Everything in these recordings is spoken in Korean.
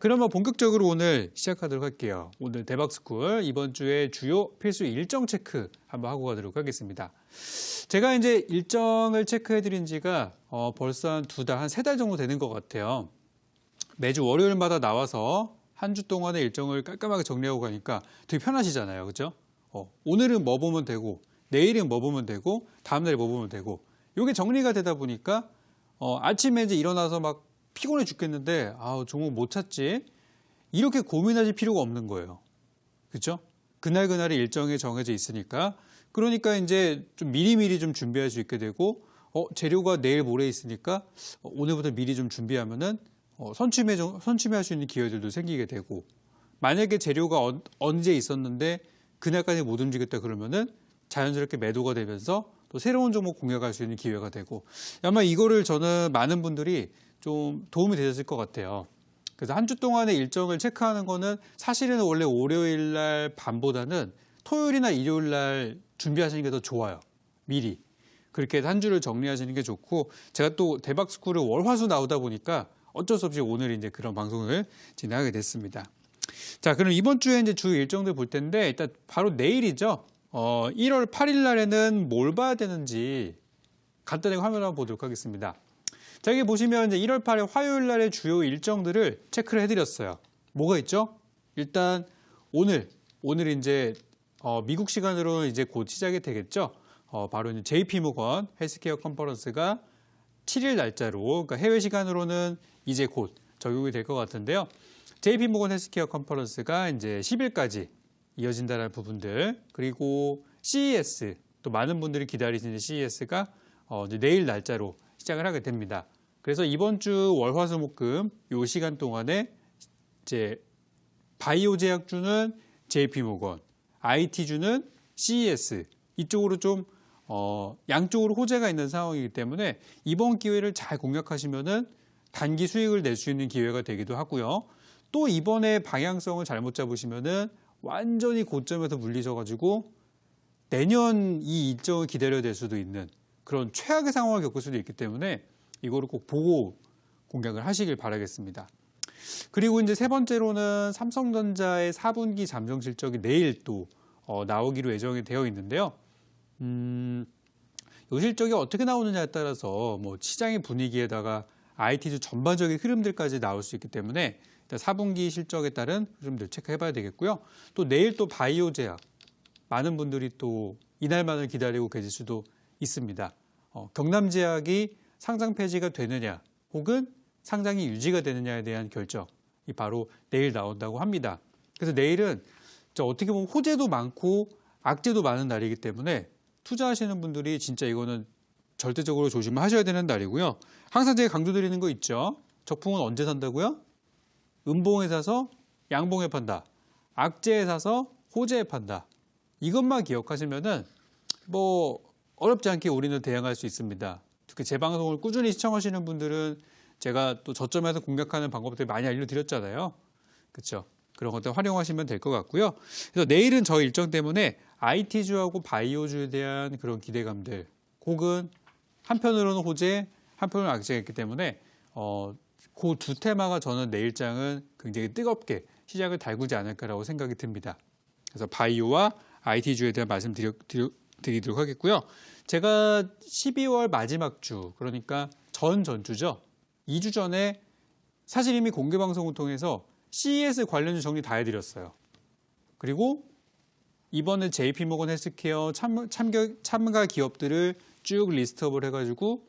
그러면 본격적으로 오늘 시작하도록 할게요. 오늘 대박스쿨 이번 주에 주요 필수 일정 체크 한번 하고 가도록 하겠습니다. 제가 이제 일정을 체크해드린 지가 벌써 한 2달, 한 3달 정도 되는 것 같아요. 매주 월요일마다 나와서 한 주 동안의 일정을 깔끔하게 정리하고 가니까 되게 편하시잖아요. 그죠? 오늘은 뭐 보면 되고, 내일은 뭐 보면 되고, 다음날에 뭐 보면 되고, 이게 정리가 되다 보니까 아침에 이제 일어나서 막 피곤해 죽겠는데 종목 못 찾지? 이렇게 고민하실 필요가 없는 거예요. 그렇죠? 그날그날의 일정이 정해져 있으니까. 그러니까 이제 좀 미리미리 좀 준비할 수 있게 되고 재료가 내일 모레 있으니까 오늘부터 미리 좀 준비하면은 선취매할 수 있는 기회들도 생기게 되고, 만약에 재료가 언제 있었는데 그날까지 못 움직였다 그러면은 자연스럽게 매도가 되면서 또 새로운 종목 공략할 수 있는 기회가 되고, 아마 이거를 저는 많은 분들이 좀 도움이 되셨을 것 같아요. 그래서 한 주 동안의 일정을 체크하는 거는 사실은 원래 월요일 날 밤보다는 토요일이나 일요일 날 준비하시는 게 더 좋아요. 미리. 그렇게 한 주를 정리하시는 게 좋고, 제가 또 대박스쿨을 월화수 나오다 보니까 어쩔 수 없이 오늘 이제 그런 방송을 진행하게 됐습니다. 자, 그럼 이번 주에 이제 주 일정들 볼 텐데, 일단 바로 내일이죠. 1월 8일 날에는 뭘 봐야 되는지 간단하게 화면 한번 보도록 하겠습니다. 자, 여기 보시면 이제 1월 8일 화요일 날의 주요 일정들을 체크를 해드렸어요. 뭐가 있죠? 일단 오늘 이제 미국 시간으로 이제 곧 시작이 되겠죠. 바로 이제 JP모건 헬스케어 컨퍼런스가 7일 날짜로, 그러니까 해외 시간으로는 이제 곧 적용이 될 것 같은데요. JP모건 헬스케어 컨퍼런스가 이제 10일까지 이어진다는 부분들, 그리고 CES, 또 많은 분들이 기다리시는 CES가 이제 내일 날짜로 시작을 하게 됩니다. 그래서 이번 주 월화수목금 요 시간 동안에 이제 바이오 제약주는 JP모건, IT주는 CES, 이쪽으로 좀 양쪽으로 호재가 있는 상황이기 때문에 이번 기회를 잘 공략하시면은 단기 수익을 낼 수 있는 기회가 되기도 하고요. 또 이번에 방향성을 잘못 잡으시면은 완전히 고점에서 물리셔가지고 내년 이 일정을 기다려야 될 수도 있는 그런 최악의 상황을 겪을 수도 있기 때문에 이거를 꼭 보고 공략을 하시길 바라겠습니다. 그리고 이제 세 번째로는 삼성전자의 4분기 잠정 실적이 내일 또 나오기로 예정이 되어 있는데요. 이 실적이 어떻게 나오느냐에 따라서 뭐 시장의 분위기에다가 IT주 전반적인 흐름들까지 나올 수 있기 때문에 일단 4분기 실적에 따른 흐름들 체크해 봐야 되겠고요. 또 내일 또 바이오 제약, 많은 분들이 또 이날만을 기다리고 계실 수도 있습니다. 경남제약이 상장 폐지가 되느냐 혹은 상장이 유지가 되느냐에 대한 결정이 바로 내일 나온다고 합니다. 그래서 내일은 어떻게 보면 호재도 많고 악재도 많은 날이기 때문에 투자하시는 분들이 진짜 이거는 절대적으로 조심하셔야 되는 날이고요. 항상 제가 강조드리는 거 있죠. 적풍은 언제 산다고요? 음봉에 사서 양봉에 판다. 악재에 사서 호재에 판다. 이것만 기억하시면은 뭐 어렵지 않게 우리는 대응할 수 있습니다. 특히 제 방송을 꾸준히 시청하시는 분들은 제가 또 저점에서 공략하는 방법들 많이 알려드렸잖아요. 그렇죠? 그런 것들 활용하시면 될 것 같고요. 그래서 내일은 저 일정 때문에 IT주하고 바이오주에 대한 그런 기대감들, 혹은 한편으로는 호재, 한편으로는 악재가 있기 때문에 그 두 테마가 저는 내일장은 굉장히 뜨겁게 시작을 달구지 않을까라고 생각이 듭니다. 그래서 바이오와 IT주에 대한 말씀 드리도록 하겠고요. 제가 12월 마지막 주, 그러니까 전주죠. 2주 전에 사실 이미 공개방송을 통해서 CES 관련주 정리 다 해드렸어요. 그리고 이번에 JP모건 헬스케어 참가 기업들을 쭉 리스트업을 해가지고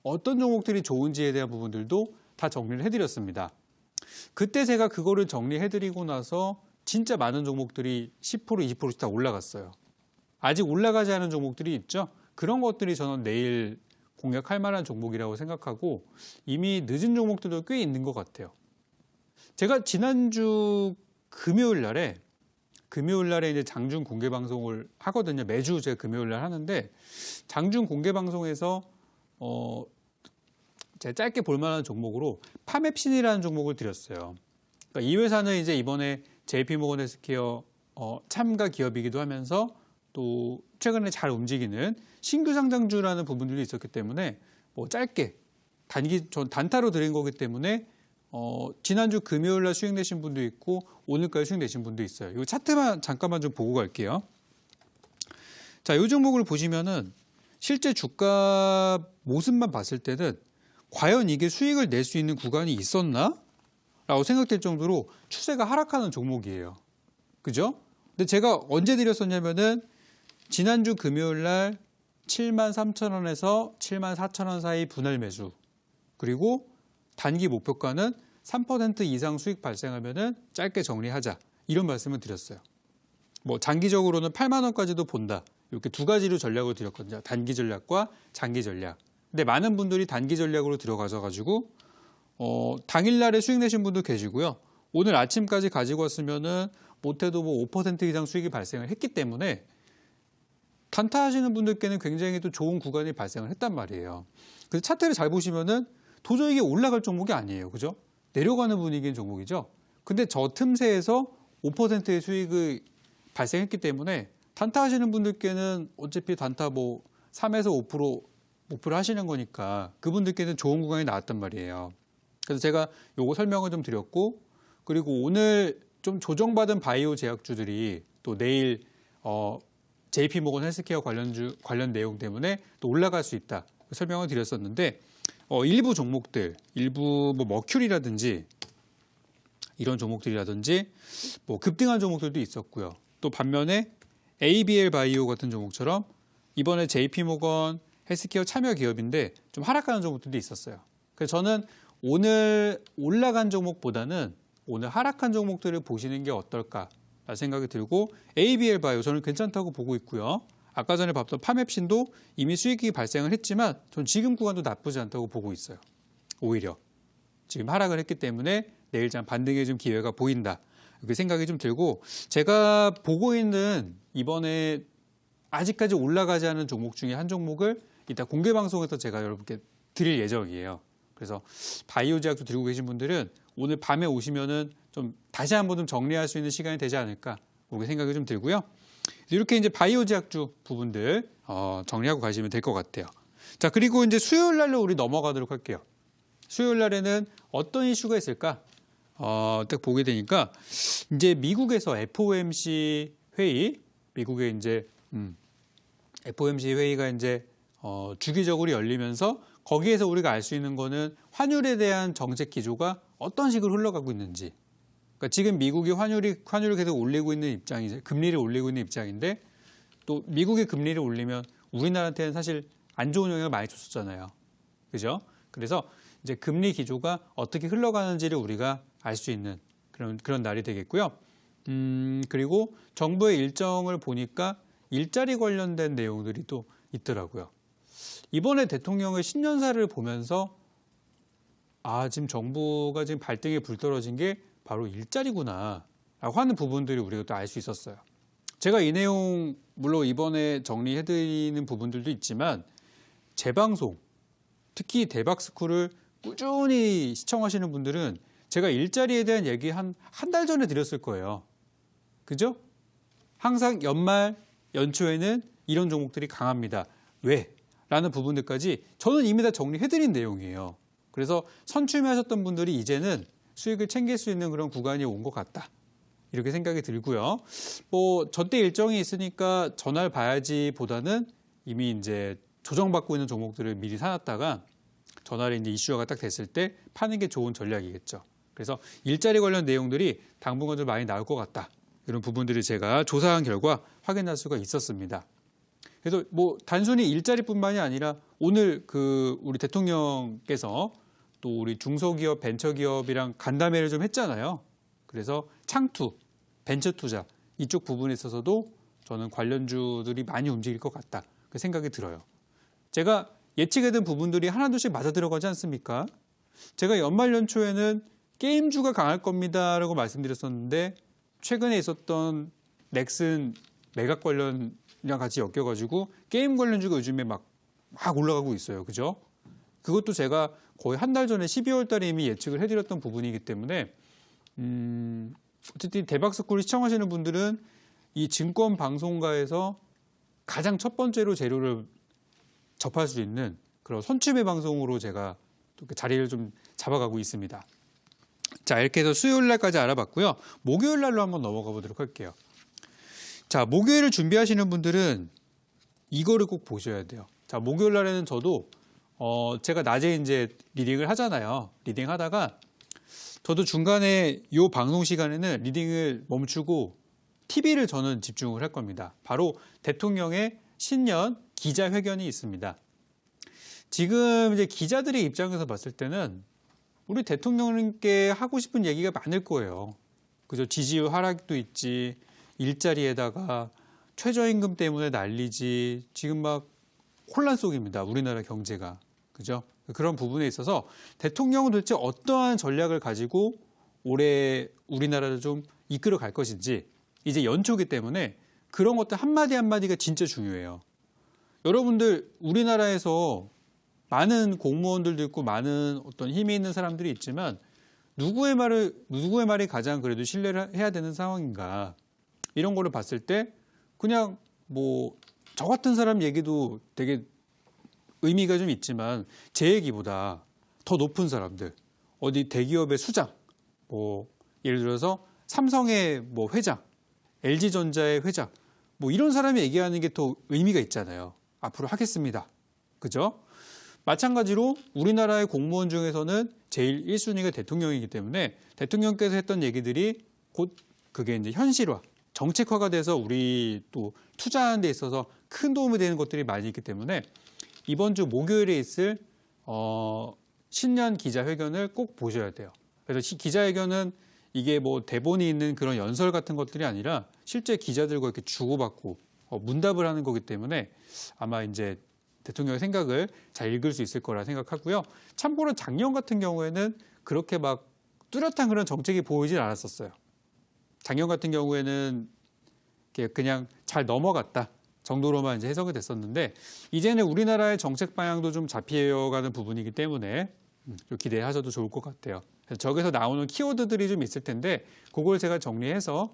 어떤 종목들이 좋은지에 대한 부분들도 다 정리를 해드렸습니다. 그때 제가 그거를 정리해드리고 나서 진짜 많은 종목들이 10%, 20%씩 다 올라갔어요. 아직 올라가지 않은 종목들이 있죠. 그런 것들이 저는 내일 공략할 만한 종목이라고 생각하고 이미 늦은 종목들도 꽤 있는 것 같아요. 제가 지난주 금요일 날에 이제 장중 공개 방송을 하거든요. 매주 제가 금요일 날 하는데 장중 공개 방송에서 제가 짧게 볼 만한 종목으로 파맵신이라는 종목을 드렸어요. 그러니까 이 회사는 이제 이번에 JP모건 헬스케어 참가 기업이기도 하면서 또 최근에 잘 움직이는 신규 상장주라는 부분들이 있었기 때문에 뭐 짧게 단타로 드린 거기 때문에 지난주 금요일 날 수익 내신 분도 있고 오늘까지 수익 내신 분도 있어요. 이 차트만 잠깐만 좀 보고 갈게요. 자, 이 종목을 보시면은 실제 주가 모습만 봤을 때는 과연 이게 수익을 낼 수 있는 구간이 있었나? 라고 생각될 정도로 추세가 하락하는 종목이에요. 그죠? 근데 제가 언제 드렸었냐면은 지난주 금요일 날 73,000원에서 74,000원 사이 분할 매수. 그리고 단기 목표가는 3% 이상 수익 발생하면은 짧게 정리하자. 이런 말씀을 드렸어요. 뭐 장기적으로는 8만 원까지도 본다. 이렇게 두 가지로 전략을 드렸거든요. 단기 전략과 장기 전략. 근데 많은 분들이 단기 전략으로 들어가셔가지고 당일날에 수익 내신 분도 계시고요. 오늘 아침까지 가지고 왔으면은 못해도 뭐 5% 이상 수익이 발생을 했기 때문에 단타 하시는 분들께는 굉장히 또 좋은 구간이 발생을 했단 말이에요. 그래서 차트를 잘 보시면은 도저히 이게 올라갈 종목이 아니에요. 그죠? 내려가는 분위기인 종목이죠. 근데 저 틈새에서 5%의 수익이 발생했기 때문에 단타 하시는 분들께는 어차피 단타 뭐 3에서 5% 목표를 하시는 거니까 그분들께는 좋은 구간이 나왔단 말이에요. 그래서 제가 요거 설명을 좀 드렸고, 그리고 오늘 좀 조정받은 바이오 제약주들이 또 내일 JP모건 헬스케어 관련 내용 때문에 또 올라갈 수 있다 설명을 드렸었는데, 일부 종목들, 일부 뭐 머큐리라든지 이런 종목들이라든지 뭐 급등한 종목들도 있었고요. 또 반면에 ABL 바이오 같은 종목처럼 이번에 JP모건 헬스케어 참여 기업인데 좀 하락하는 종목들도 있었어요. 그래서 저는 오늘 올라간 종목보다는 오늘 하락한 종목들을 보시는 게 어떨까 생각이 들고, ABL 바이오 저는 괜찮다고 보고 있고요. 아까 전에 봤던 파맵신도 이미 수익이 발생을 했지만 전 지금 구간도 나쁘지 않다고 보고 있어요. 오히려 지금 하락을 했기 때문에 내일 좀 반등의 좀 기회가 보인다. 이렇게 생각이 좀 들고, 제가 보고 있는 이번에 아직까지 올라가지 않은 종목 중에 한 종목을 이따 공개 방송에서 제가 여러분께 드릴 예정이에요. 그래서 바이오 제약도 들고 계신 분들은 오늘 밤에 오시면은 좀 다시 한번 좀 정리할 수 있는 시간이 되지 않을까, 그렇게 생각이 좀 들고요. 이렇게 이제 바이오 제약주 부분들 정리하고 가시면 될 것 같아요. 자, 그리고 이제 수요일 날로 우리 넘어가도록 할게요. 수요일 날에는 어떤 이슈가 있을까? 딱 보게 되니까 이제 미국에서 FOMC 회의, 미국의 이제 FOMC 회의가 이제 주기적으로 열리면서 거기에서 우리가 알 수 있는 거는 환율에 대한 정책 기조가 어떤 식으로 흘러가고 있는지. 그러니까 지금 미국이 환율을 계속 올리고 있는 입장이죠. 금리를 올리고 있는 입장인데, 또 미국이 금리를 올리면 우리나라한테는 사실 안 좋은 영향을 많이 줬었잖아요. 그죠? 그래서 이제 금리 기조가 어떻게 흘러가는지를 우리가 알 수 있는 그런 날이 되겠고요. 그리고 정부의 일정을 보니까 일자리 관련된 내용들이 또 있더라고요. 이번에 대통령의 신년사를 보면서 지금 정부가 지금 발등에 불 떨어진 게 바로 일자리구나 라고 하는 부분들이 우리가 또 알 수 있었어요. 제가 이 내용 물론 이번에 정리해드리는 부분들도 있지만 재방송, 특히 대박스쿨을 꾸준히 시청하시는 분들은 제가 일자리에 대한 얘기 한 달 전에 드렸을 거예요. 그죠? 항상 연초에는 이런 종목들이 강합니다. 왜? 라는 부분들까지 저는 이미 다 정리해드린 내용이에요. 그래서 선출매하셨던 분들이 이제는 수익을 챙길 수 있는 그런 구간이 온 것 같다. 이렇게 생각이 들고요. 뭐 저때 일정이 있으니까 전날 봐야지 보다는 이미 이제 조정받고 있는 종목들을 미리 사놨다가 전날에 이제 이슈화가 딱 됐을 때 파는 게 좋은 전략이겠죠. 그래서 일자리 관련 내용들이 당분간 좀 많이 나올 것 같다. 이런 부분들을 제가 조사한 결과 확인할 수가 있었습니다. 그래서 뭐 단순히 일자리뿐만이 아니라 오늘 우리 대통령께서 또 우리 중소기업, 벤처기업이랑 간담회를 좀 했잖아요. 그래서 창투, 벤처투자 이쪽 부분에 있어서도 저는 관련주들이 많이 움직일 것 같다. 그 생각이 들어요. 제가 예측했던 부분들이 하나둘씩 맞아 들어가지 않습니까? 제가 연말 연초에는 게임주가 강할 겁니다라고 말씀드렸었는데 최근에 있었던 넥슨 매각 관련이랑 같이 엮여가지고 게임 관련주가 요즘에 막 올라가고 있어요. 그죠? 그것도 제가 거의 한 달 전에 12월 달에 이미 예측을 해드렸던 부분이기 때문에 어쨌든 대박스쿨 시청하시는 분들은 이 증권 방송가에서 가장 첫 번째로 재료를 접할 수 있는 그런 선취매 방송으로 제가 자리를 좀 잡아가고 있습니다. 자, 이렇게 해서 수요일 날까지 알아봤고요. 목요일 날로 한번 넘어가 보도록 할게요. 자, 목요일을 준비하시는 분들은 이거를 꼭 보셔야 돼요. 자, 목요일 날에는 저도 제가 낮에 이제 리딩을 하잖아요. 리딩 하다가 저도 중간에 이 방송 시간에는 리딩을 멈추고 TV를 저는 집중을 할 겁니다. 바로 대통령의 신년 기자회견이 있습니다. 지금 이제 기자들의 입장에서 봤을 때는 우리 대통령님께 하고 싶은 얘기가 많을 거예요. 그죠? 지지율 하락도 있지, 일자리에다가 최저임금 때문에 난리지, 지금 막 혼란 속입니다. 우리나라 경제가. 그죠? 그런 부분에 있어서 대통령은 도대체 어떠한 전략을 가지고 올해 우리나라를 좀 이끌어 갈 것인지 이제 연초기 때문에 그런 것들 한마디 한마디가 진짜 중요해요. 여러분들 우리나라에서 많은 공무원들도 있고 많은 어떤 힘이 있는 사람들이 있지만 누구의 말이 가장 그래도 신뢰를 해야 되는 상황인가 이런 거를 봤을 때 그냥 뭐 저 같은 사람 얘기도 되게 의미가 좀 있지만 제 얘기보다 더 높은 사람들 어디 대기업의 수장 뭐 예를 들어서 삼성의 뭐 회장 LG전자의 회장 뭐 이런 사람이 얘기하는 게 더 의미가 있잖아요. 앞으로 하겠습니다. 그죠? 마찬가지로 우리나라의 공무원 중에서는 제일 1순위가 대통령이기 때문에 대통령께서 했던 얘기들이 곧 그게 이제 현실화, 정책화가 돼서 우리 또 투자하는 데 있어서 큰 도움이 되는 것들이 많이 있기 때문에 이번 주 목요일에 있을 신년 기자회견을 꼭 보셔야 돼요. 그래서 기자회견은 이게 뭐 대본이 있는 그런 연설 같은 것들이 아니라 실제 기자들과 이렇게 주고받고 문답을 하는 거기 때문에 아마 이제 대통령의 생각을 잘 읽을 수 있을 거라 생각하고요. 참고로 작년 같은 경우에는 그렇게 막 뚜렷한 그런 정책이 보이진 않았었어요. 작년 같은 경우에는 그냥 잘 넘어갔다 정도로만 이제 해석이 됐었는데 이제는 우리나라의 정책 방향도 좀 잡혀가는 부분이기 때문에 좀 기대하셔도 좋을 것 같아요. 그래서 저기서 나오는 키워드들이 좀 있을 텐데 그걸 제가 정리해서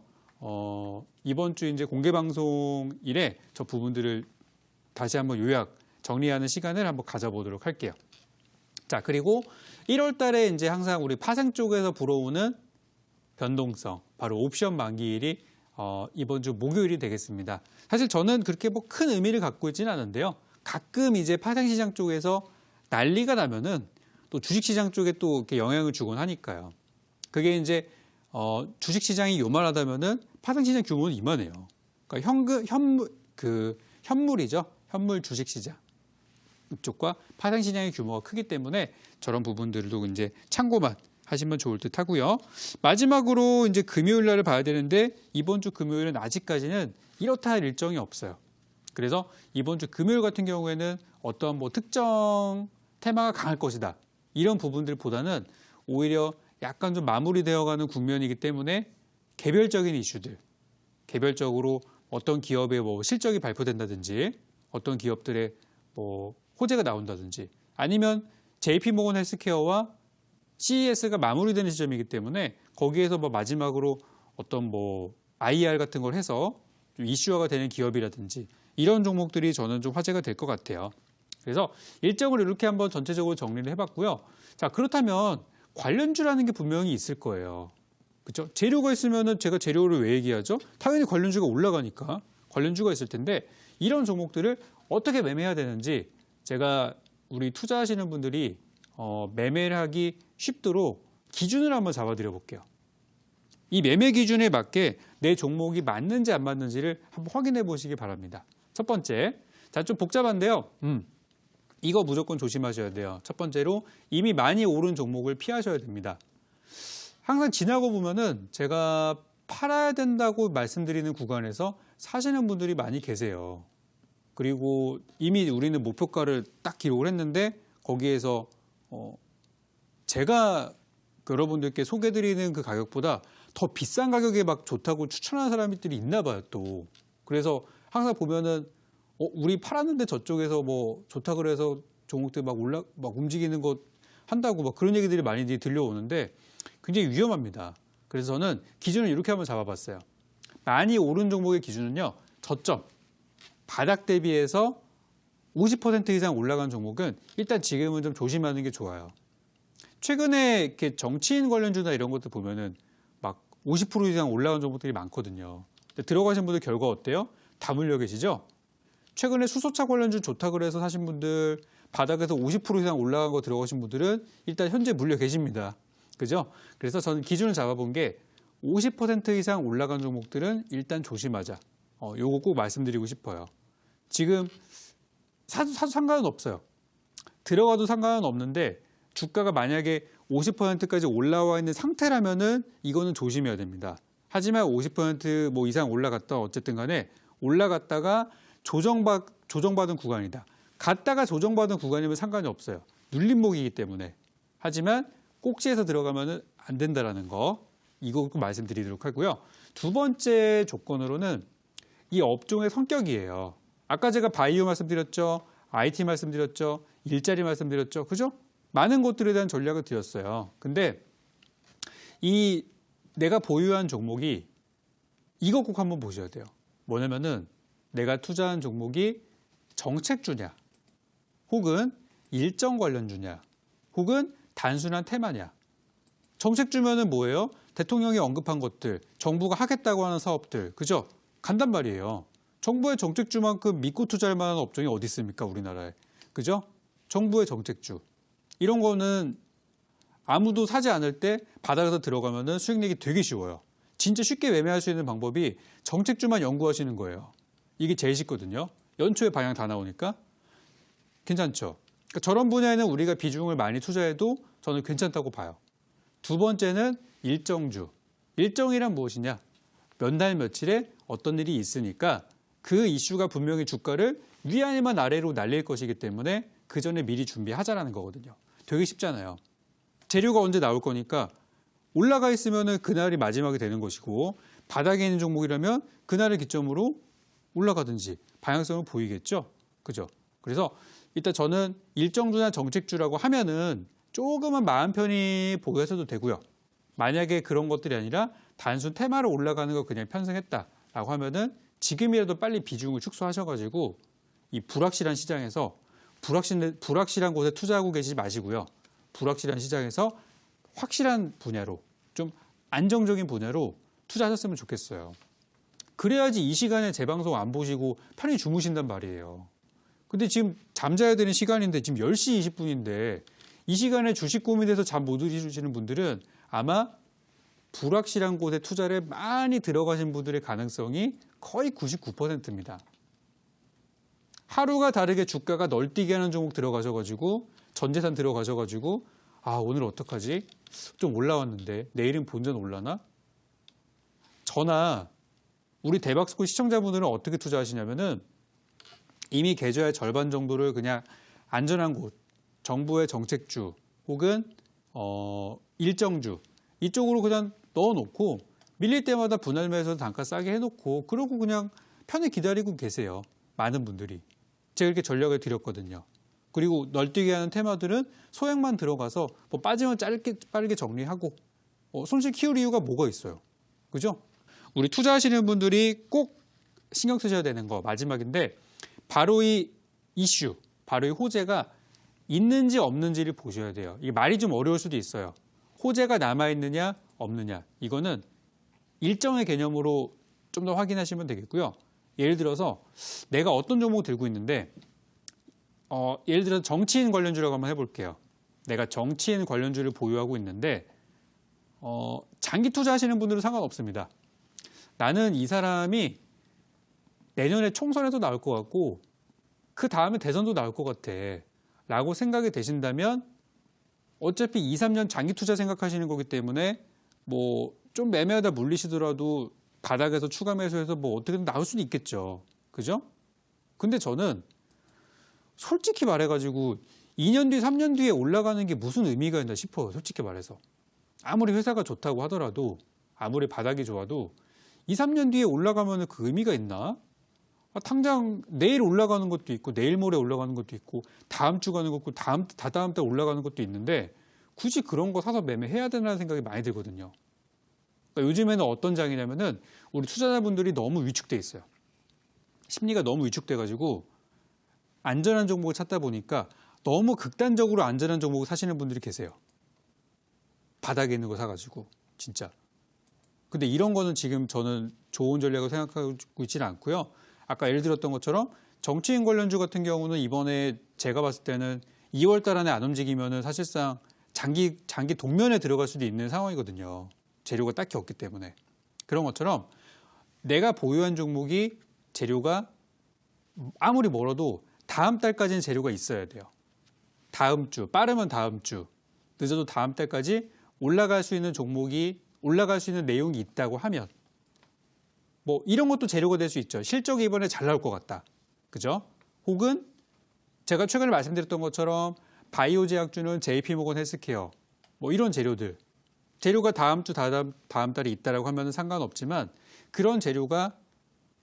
이번 주 이제 공개 방송일에 저 부분들을 다시 한번 요약 정리하는 시간을 한번 가져보도록 할게요. 자, 그리고 1월 달에 이제 항상 우리 파생 쪽에서 불어오는 변동성, 바로 옵션 만기일이 이번 주 목요일이 되겠습니다. 사실 저는 그렇게 뭐 큰 의미를 갖고 있지는 않은데요. 가끔 이제 파생시장 쪽에서 난리가 나면은 또 주식시장 쪽에 또 이렇게 영향을 주곤 하니까요. 그게 이제 주식시장이 요만하다면은 파생시장 규모는 이만해요. 그러니까 현물이죠. 현물 주식시장 이쪽과 파생시장의 규모가 크기 때문에 저런 부분들도 이제 참고만 하시면 좋을 듯 하고요. 마지막으로 이제 금요일 날을 봐야 되는데 이번 주 금요일은 아직까지는 이렇다 할 일정이 없어요. 그래서 이번 주 금요일 같은 경우에는 어떤 뭐 특정 테마가 강할 것이다. 이런 부분들보다는 오히려 약간 좀 마무리되어가는 국면이기 때문에 개별적인 이슈들, 개별적으로 어떤 기업의 뭐 실적이 발표된다든지 어떤 기업들의 뭐 호재가 나온다든지 아니면 JP모건 헬스케어와 CES가 마무리되는 시점이기 때문에 거기에서 뭐 마지막으로 어떤 뭐 IR 같은 걸 해서 좀 이슈화가 되는 기업이라든지 이런 종목들이 저는 좀 화제가 될 것 같아요. 그래서 일정을 이렇게 한번 전체적으로 정리를 해봤고요. 자, 그렇다면 관련주라는 게 분명히 있을 거예요. 그렇죠? 재료가 있으면은 제가 재료를 왜 얘기하죠? 당연히 관련주가 올라가니까 관련주가 있을 텐데 이런 종목들을 어떻게 매매해야 되는지 제가 우리 투자하시는 분들이 매매를 하기 쉽도록 기준을 한번 잡아드려 볼게요. 이 매매 기준에 맞게 내 종목이 맞는지 안 맞는지를 한번 확인해 보시기 바랍니다. 첫 번째, 자, 좀 복잡한데요. 이거 무조건 조심하셔야 돼요. 첫 번째로 이미 많이 오른 종목을 피하셔야 됩니다. 항상 지나고 보면은 제가 팔아야 된다고 말씀드리는 구간에서 사시는 분들이 많이 계세요. 그리고 이미 우리는 목표가를 딱 기록을 했는데 거기에서 제가 여러분들께 소개드리는 그 가격보다 더 비싼 가격에 막 좋다고 추천하는 사람들이 있나 봐요, 또. 그래서 항상 보면은 우리 팔았는데 저쪽에서 뭐 좋다 그래서 종목들 막 움직이는 것 한다고 막 그런 얘기들이 많이 들려오는데 굉장히 위험합니다. 그래서 저는 기준을 이렇게 한번 잡아봤어요. 많이 오른 종목의 기준은요, 저점, 바닥 대비해서 50% 이상 올라간 종목은 일단 지금은 좀 조심하는 게 좋아요. 최근에 이렇게 정치인 관련주나 이런 것들 보면은 막 50% 이상 올라간 종목들이 많거든요. 근데 들어가신 분들 결과 어때요? 다 물려 계시죠? 최근에 수소차 관련주 좋다 그래서 사신 분들, 바닥에서 50% 이상 올라간 거 들어가신 분들은 일단 현재 물려 계십니다. 그죠? 그래서 저는 기준을 잡아본 게 50% 이상 올라간 종목들은 일단 조심하자. 요거 꼭 말씀드리고 싶어요. 지금 사도 상관은 없어요. 들어가도 상관은 없는데 주가가 만약에 50%까지 올라와 있는 상태라면은 이거는 조심해야 됩니다. 하지만 50% 이상 올라갔다 어쨌든 간에 올라갔다가 조정받은 구간이다. 갔다가 조정받은 구간이면 상관이 없어요. 눌림목이기 때문에. 하지만 꼭지에서 들어가면은 안 된다라는 거 이거 꼭 말씀드리도록 하고요. 두 번째 조건으로는 이 업종의 성격이에요. 아까 제가 바이오 말씀드렸죠. IT 말씀드렸죠. 일자리 말씀드렸죠. 그죠? 많은 것들에 대한 전략을 드렸어요. 근데 이 내가 보유한 종목이 이거 꼭 한번 보셔야 돼요. 뭐냐면은 내가 투자한 종목이 정책주냐, 혹은 일정 관련주냐, 혹은 단순한 테마냐. 정책주면은 뭐예요? 대통령이 언급한 것들, 정부가 하겠다고 하는 사업들, 그죠? 간단 말이에요. 정부의 정책주만큼 믿고 투자할 만한 업종이 어디 있습니까? 우리나라에. 그죠? 정부의 정책주. 이런 거는 아무도 사지 않을 때 바닥에서 들어가면은 수익 내기 되게 쉬워요. 진짜 쉽게 매매할 수 있는 방법이 정책주만 연구하시는 거예요. 이게 제일 쉽거든요. 연초에 방향 다 나오니까. 괜찮죠? 그러니까 저런 분야에는 우리가 비중을 많이 투자해도 저는 괜찮다고 봐요. 두 번째는 일정주. 일정이란 무엇이냐? 몇 날 며칠에 어떤 일이 있으니까 그 이슈가 분명히 주가를 위아래만 아래로 날릴 것이기 때문에 그 전에 미리 준비하자라는 거거든요. 되게 쉽잖아요. 재료가 언제 나올 거니까 올라가 있으면 그날이 마지막이 되는 것이고 바닥에 있는 종목이라면 그날을 기점으로 올라가든지 방향성을 보이겠죠. 그죠? 그래서 일단 저는 일정주나 정책주라고 하면은 조금은 마음 편히 보유하셔도 되고요. 만약에 그런 것들이 아니라 단순 테마로 올라가는 거 그냥 편성했다라고 하면은 지금이라도 빨리 비중을 축소하셔가지고 이 불확실한 시장에서 불확실한 곳에 투자하고 계시지 마시고요. 불확실한 시장에서 확실한 분야로 좀 안정적인 분야로 투자하셨으면 좋겠어요. 그래야지 이 시간에 제 방송 안 보시고 편히 주무신단 말이에요. 근데 지금 잠자야 되는 시간인데 지금 10시 20분인데 이 시간에 주식 고민해서 잠 못 이루시는 분들은 아마 불확실한 곳에 투자를 많이 들어가신 분들의 가능성이 거의 99%입니다. 하루가 다르게 주가가 널뛰게 하는 종목 들어가셔가지고 전재산 들어가셔가지고 아 오늘 어떡하지? 좀 올라왔는데 내일은 본전 올라나? 저나 우리 대박스쿨 시청자분들은 어떻게 투자하시냐면은 이미 계좌의 절반 정도를 그냥 안전한 곳, 정부의 정책주 혹은 일정주 이쪽으로 그냥 넣어놓고 밀릴 때마다 분할매에서 단가 싸게 해놓고 그러고 그냥 편히 기다리고 계세요. 많은 분들이. 제가 이렇게 전략을 드렸거든요. 그리고 널뛰게 하는 테마들은 소액만 들어가서 뭐 빠지면 빠르게 정리하고 손실 키울 이유가 뭐가 있어요. 그죠? 우리 투자하시는 분들이 꼭 신경 쓰셔야 되는 거 마지막인데 바로 이 이슈, 바로 이 호재가 있는지 없는지를 보셔야 돼요. 이게 말이 좀 어려울 수도 있어요. 호재가 남아있느냐 없느냐 이거는 일정의 개념으로 좀 더 확인하시면 되겠고요. 예를 들어서 내가 어떤 종목을 들고 있는데 예를 들어서 정치인 관련주라고 한번 해볼게요. 내가 정치인 관련주를 보유하고 있는데 장기 투자하시는 분들은 상관없습니다. 나는 이 사람이 내년에 총선에도 나올 것 같고 그 다음에 대선도 나올 것 같아 라고 생각이 되신다면 어차피 2, 3년 장기 투자 생각하시는 거기 때문에 뭐 좀 매매하다 물리시더라도 바닥에서 추가 매수해서 뭐 어떻게든 나올 수도 있겠죠. 그죠? 근데 저는 솔직히 말해가지고 2년 뒤, 3년 뒤에 올라가는 게 무슨 의미가 있나 싶어요. 솔직히 말해서. 아무리 회사가 좋다고 하더라도 아무리 바닥이 좋아도 2, 3년 뒤에 올라가면 그 의미가 있나? 당장 내일 올라가는 것도 있고 내일 모레 올라가는 것도 있고 다음 주 가는 것도 있고 다다음 달 올라가는 것도 있는데 굳이 그런 거 사서 매매해야 되나 생각이 많이 들거든요. 그러니까 요즘에는 어떤 장이냐면은 우리 투자자분들이 너무 위축돼 있어요. 심리가 너무 위축돼 가지고 안전한 종목을 찾다 보니까 너무 극단적으로 안전한 종목을 사시는 분들이 계세요. 바닥에 있는 거 사가지고 진짜. 근데 이런 거는 지금 저는 좋은 전략을 생각하고 있지는 않고요. 아까 예를 들었던 것처럼 정치인 관련주 같은 경우는 이번에 제가 봤을 때는 2월 달 안에 안 움직이면은 사실상 장기 동면에 들어갈 수도 있는 상황이거든요. 재료가 딱히 없기 때문에. 그런 것처럼 내가 보유한 종목이 재료가 아무리 멀어도 다음 달까지는 재료가 있어야 돼요. 다음 주, 빠르면 다음 주, 늦어도 다음 달까지 올라갈 수 있는 종목이 올라갈 수 있는 내용이 있다고 하면 뭐 이런 것도 재료가 될 수 있죠. 실적이 이번에 잘 나올 것 같다. 그죠? 혹은 제가 최근에 말씀드렸던 것처럼 바이오 제약주는 JP모건 헬스케어 뭐 이런 재료들. 재료가 다음 주, 다음 달에 있다라고 하면 상관없지만 그런 재료가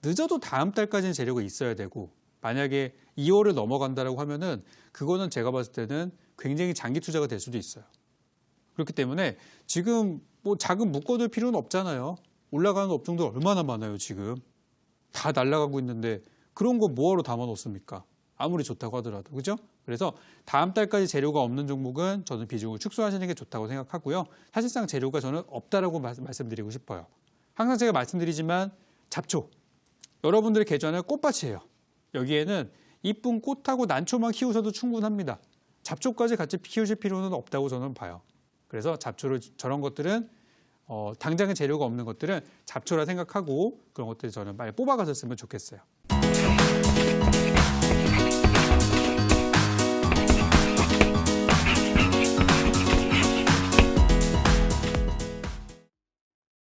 늦어도 다음 달까지는 재료가 있어야 되고 만약에 2월을 넘어간다라고 하면은 그거는 제가 봤을 때는 굉장히 장기 투자가 될 수도 있어요. 그렇기 때문에 지금 뭐 자금 묶어둘 필요는 없잖아요. 올라가는 업종들 얼마나 많아요, 지금. 다 날아가고 있는데 그런 거 뭐하러 담아놓습니까? 아무리 좋다고 하더라도. 그죠? 그래서 다음 달까지 재료가 없는 종목은 저는 비중을 축소하시는 게 좋다고 생각하고요. 사실상 재료가 저는 없다라고 말씀드리고 싶어요. 항상 제가 말씀드리지만 잡초. 여러분들의 계좌는 꽃밭이에요. 여기에는 이쁜 꽃하고 난초만 키우셔도 충분합니다. 잡초까지 같이 키우실 필요는 없다고 저는 봐요. 그래서 잡초를 저런 것들은 당장의 재료가 없는 것들은 잡초라 생각하고 그런 것들 저는 빨리 뽑아가셨으면 좋겠어요.